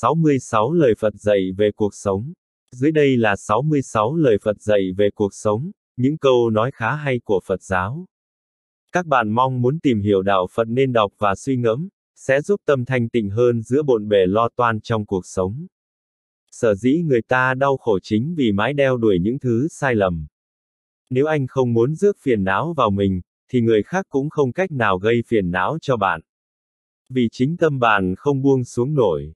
66 lời Phật dạy về cuộc sống. Dưới đây là 66 lời Phật dạy về cuộc sống, những câu nói khá hay của Phật giáo. Các bạn mong muốn tìm hiểu đạo Phật nên đọc và suy ngẫm, sẽ giúp tâm thanh tịnh hơn giữa bộn bề lo toan trong cuộc sống. Sở dĩ người ta đau khổ chính vì mãi đeo đuổi những thứ sai lầm. Nếu anh không muốn rước phiền não vào mình, thì người khác cũng không cách nào gây phiền não cho bạn. Vì chính tâm bạn không buông xuống nổi.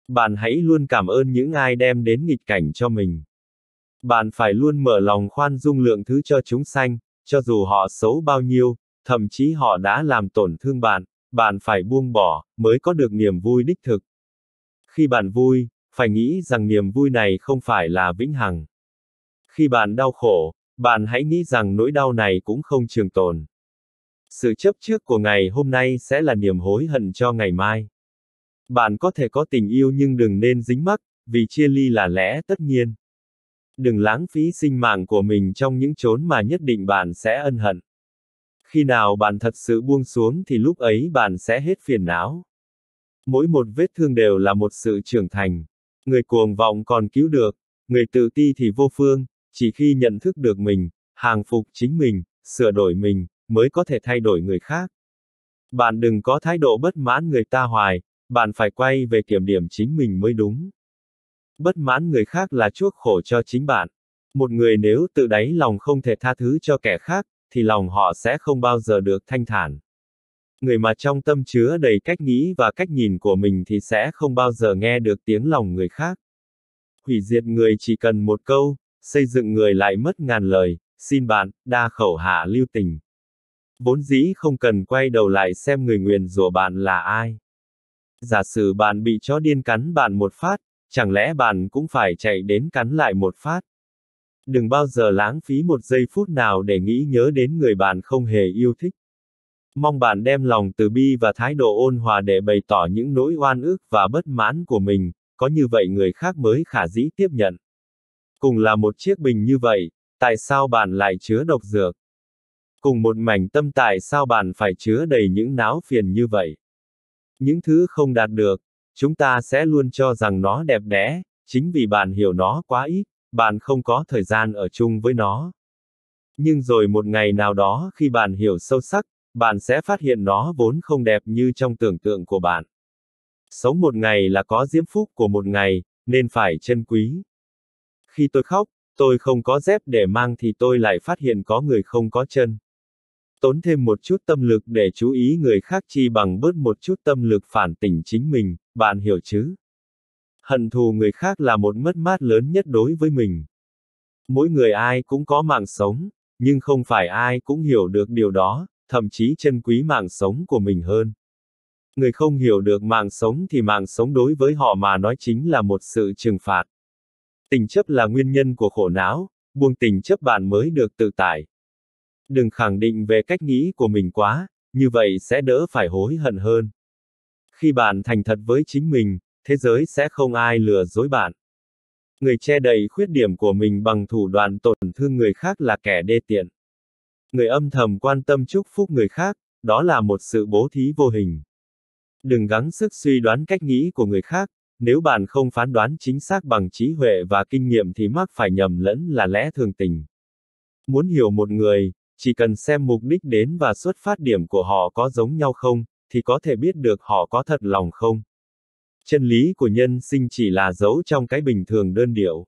Bạn hãy luôn cảm ơn những ai đem đến nghịch cảnh cho mình. Bạn phải luôn mở lòng khoan dung lượng thứ cho chúng sanh, cho dù họ xấu bao nhiêu, thậm chí họ đã làm tổn thương bạn, bạn phải buông bỏ, mới có được niềm vui đích thực. Khi bạn vui, phải nghĩ rằng niềm vui này không phải là vĩnh hằng. Khi bạn đau khổ, bạn hãy nghĩ rằng nỗi đau này cũng không trường tồn. Sự chấp trước của ngày hôm nay sẽ là niềm hối hận cho ngày mai. Bạn có thể có tình yêu nhưng đừng nên dính mắc, vì chia ly là lẽ tất nhiên. Đừng lãng phí sinh mạng của mình trong những chốn mà nhất định bạn sẽ ân hận. Khi nào bạn thật sự buông xuống thì lúc ấy bạn sẽ hết phiền não. Mỗi một vết thương đều là một sự trưởng thành. Người cuồng vọng còn cứu được, người tự ti thì vô phương, chỉ khi nhận thức được mình, hàng phục chính mình, sửa đổi mình, mới có thể thay đổi người khác. Bạn đừng có thái độ bất mãn người ta hoài, bạn phải quay về kiểm điểm chính mình mới đúng. Bất mãn người khác là chuốc khổ cho chính bạn. Một người nếu tự đáy lòng không thể tha thứ cho kẻ khác, thì lòng họ sẽ không bao giờ được thanh thản. Người mà trong tâm chứa đầy cách nghĩ và cách nhìn của mình thì sẽ không bao giờ nghe được tiếng lòng người khác. Hủy diệt người chỉ cần một câu, xây dựng người lại mất ngàn lời, xin bạn, đa khẩu hạ lưu tình. Vốn dĩ không cần quay đầu lại xem người nguyền rủa bạn là ai. Giả sử bạn bị chó điên cắn bạn một phát, chẳng lẽ bạn cũng phải chạy đến cắn lại một phát? Đừng bao giờ lãng phí một giây phút nào để nghĩ nhớ đến người bạn không hề yêu thích. Mong bạn đem lòng từ bi và thái độ ôn hòa để bày tỏ những nỗi oan ức và bất mãn của mình, có như vậy người khác mới khả dĩ tiếp nhận. Cùng là một chiếc bình như vậy, tại sao bạn lại chứa độc dược? Cùng một mảnh tâm tại sao bạn phải chứa đầy những não phiền như vậy? Những thứ không đạt được, chúng ta sẽ luôn cho rằng nó đẹp đẽ, chính vì bạn hiểu nó quá ít, bạn không có thời gian ở chung với nó. Nhưng rồi một ngày nào đó khi bạn hiểu sâu sắc, bạn sẽ phát hiện nó vốn không đẹp như trong tưởng tượng của bạn. Sống một ngày là có diễm phúc của một ngày, nên phải trân quý. Khi tôi khóc, tôi không có dép để mang thì tôi lại phát hiện có người không có chân. Tốn thêm một chút tâm lực để chú ý người khác chi bằng bớt một chút tâm lực phản tỉnh chính mình, bạn hiểu chứ? Hận thù người khác là một mất mát lớn nhất đối với mình. Mỗi người ai cũng có mạng sống, nhưng không phải ai cũng hiểu được điều đó, thậm chí trân quý mạng sống của mình hơn. Người không hiểu được mạng sống thì mạng sống đối với họ mà nói chính là một sự trừng phạt. Tình chấp là nguyên nhân của khổ não, buông tình chấp bạn mới được tự tại. Đừng khẳng định về cách nghĩ của mình quá, như vậy sẽ đỡ phải hối hận hơn. Khi bạn thành thật với chính mình, thế giới sẽ không ai lừa dối bạn. Người che đậy khuyết điểm của mình bằng thủ đoạn tổn thương người khác là kẻ đê tiện. Người âm thầm quan tâm chúc phúc người khác, đó là một sự bố thí vô hình. Đừng gắng sức suy đoán cách nghĩ của người khác, nếu bạn không phán đoán chính xác bằng trí huệ và kinh nghiệm thì mắc phải nhầm lẫn là lẽ thường tình. Muốn hiểu một người, chỉ cần xem mục đích đến và xuất phát điểm của họ có giống nhau không, thì có thể biết được họ có thật lòng không. Chân lý của nhân sinh chỉ là dấu trong cái bình thường đơn điệu.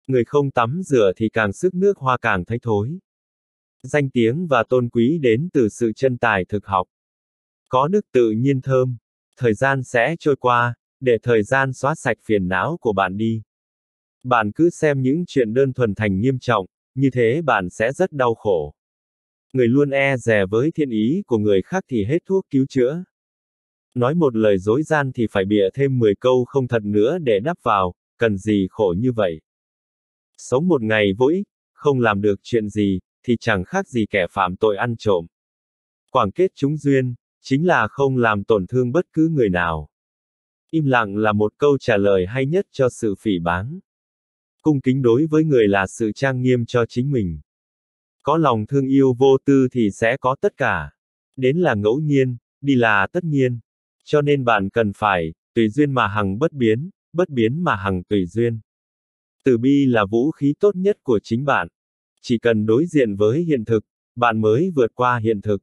Người không tắm rửa thì càng sức nước hoa càng thấy thối. Danh tiếng và tôn quý đến từ sự chân tài thực học. Có đức tự nhiên thơm. Thời gian sẽ trôi qua, để thời gian xóa sạch phiền não của bạn đi. Bạn cứ xem những chuyện đơn thuần thành nghiêm trọng, như thế bạn sẽ rất đau khổ. Người luôn e dè với thiện ý của người khác thì hết thuốc cứu chữa. Nói một lời dối gian thì phải bịa thêm 10 câu không thật nữa để đắp vào, cần gì khổ như vậy. Sống một ngày vô ích, không làm được chuyện gì, thì chẳng khác gì kẻ phạm tội ăn trộm. Quảng kết chúng duyên, chính là không làm tổn thương bất cứ người nào. Im lặng là một câu trả lời hay nhất cho sự phỉ báng. Cung kính đối với người là sự trang nghiêm cho chính mình. Có lòng thương yêu vô tư thì sẽ có tất cả. Đến là ngẫu nhiên, đi là tất nhiên. Cho nên bạn cần phải, tùy duyên mà hằng bất biến, bất biến mà hằng tùy duyên. Từ bi là vũ khí tốt nhất của chính bạn. Chỉ cần đối diện với hiện thực, bạn mới vượt qua hiện thực.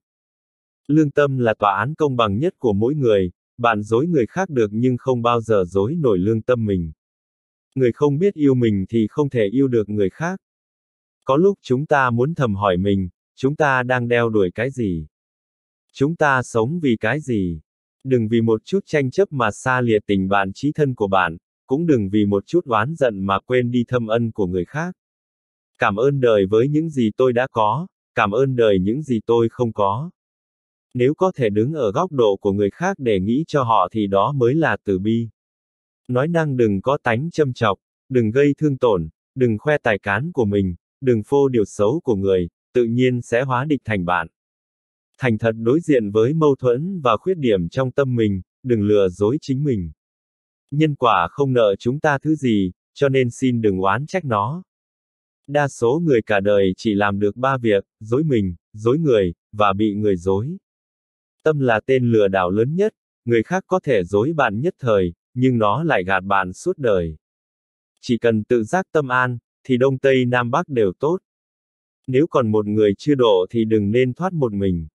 Lương tâm là tòa án công bằng nhất của mỗi người, bạn dối người khác được nhưng không bao giờ dối nổi lương tâm mình. Người không biết yêu mình thì không thể yêu được người khác. Có lúc chúng ta muốn thầm hỏi mình, chúng ta đang đeo đuổi cái gì? Chúng ta sống vì cái gì? Đừng vì một chút tranh chấp mà xa lìa tình bạn chí thân của bạn, cũng đừng vì một chút oán giận mà quên đi thâm ân của người khác. Cảm ơn đời với những gì tôi đã có, cảm ơn đời những gì tôi không có. Nếu có thể đứng ở góc độ của người khác để nghĩ cho họ thì đó mới là từ bi. Nói năng đừng có tánh châm chọc, đừng gây thương tổn, đừng khoe tài cán của mình, đừng phô điều xấu của người, tự nhiên sẽ hóa địch thành bạn. Thành thật đối diện với mâu thuẫn và khuyết điểm trong tâm mình, đừng lừa dối chính mình. Nhân quả không nợ chúng ta thứ gì, cho nên xin đừng oán trách nó. Đa số người cả đời chỉ làm được 3 việc, dối mình, dối người, và bị người dối. Tâm là tên lừa đảo lớn nhất, người khác có thể dối bạn nhất thời, nhưng nó lại gạt bạn suốt đời. Chỉ cần tự giác tâm an, thì Đông Tây Nam Bắc đều tốt. Nếu còn một người chưa độ thì đừng nên thoát một mình.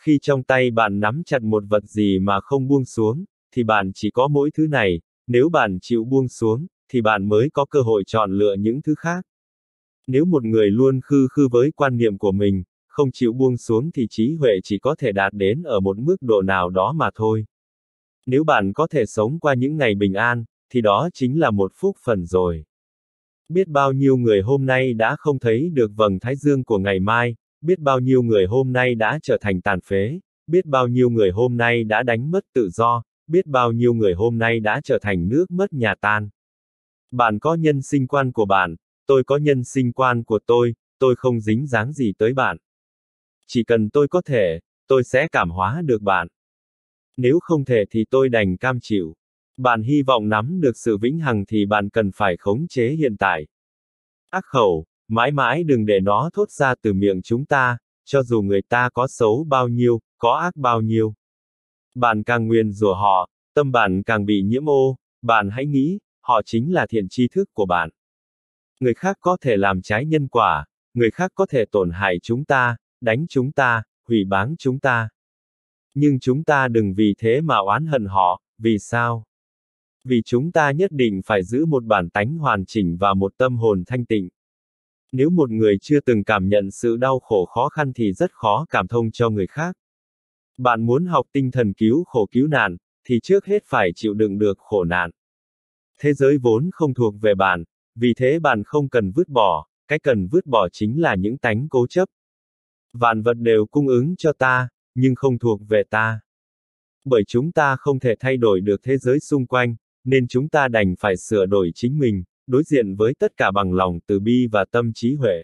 Khi trong tay bạn nắm chặt một vật gì mà không buông xuống, thì bạn chỉ có mỗi thứ này, nếu bạn chịu buông xuống, thì bạn mới có cơ hội chọn lựa những thứ khác. Nếu một người luôn khư khư với quan niệm của mình, không chịu buông xuống thì trí huệ chỉ có thể đạt đến ở một mức độ nào đó mà thôi. Nếu bạn có thể sống qua những ngày bình an, thì đó chính là một phúc phần rồi. Biết bao nhiêu người hôm nay đã không thấy được vầng thái dương của ngày mai, biết bao nhiêu người hôm nay đã trở thành tàn phế, biết bao nhiêu người hôm nay đã đánh mất tự do, biết bao nhiêu người hôm nay đã trở thành nước mất nhà tan. Bạn có nhân sinh quan của bạn, tôi có nhân sinh quan của tôi không dính dáng gì tới bạn. Chỉ cần tôi có thể, tôi sẽ cảm hóa được bạn. Nếu không thể thì tôi đành cam chịu. Bạn hy vọng nắm được sự vĩnh hằng thì bạn cần phải khống chế hiện tại. Ác khẩu, mãi mãi đừng để nó thốt ra từ miệng chúng ta, cho dù người ta có xấu bao nhiêu, có ác bao nhiêu. Bạn càng nguyền rủa họ, tâm bạn càng bị nhiễm ô, bạn hãy nghĩ, họ chính là thiện tri thức của bạn. Người khác có thể làm trái nhân quả, người khác có thể tổn hại chúng ta, đánh chúng ta, hủy báng chúng ta. Nhưng chúng ta đừng vì thế mà oán hận họ, vì sao? Vì chúng ta nhất định phải giữ một bản tánh hoàn chỉnh và một tâm hồn thanh tịnh. Nếu một người chưa từng cảm nhận sự đau khổ khó khăn thì rất khó cảm thông cho người khác. Bạn muốn học tinh thần cứu khổ cứu nạn, thì trước hết phải chịu đựng được khổ nạn. Thế giới vốn không thuộc về bạn, vì thế bạn không cần vứt bỏ, cái cần vứt bỏ chính là những tánh cố chấp. Vạn vật đều cung ứng cho ta, nhưng không thuộc về ta. Bởi chúng ta không thể thay đổi được thế giới xung quanh, nên chúng ta đành phải sửa đổi chính mình, đối diện với tất cả bằng lòng từ bi và tâm trí huệ.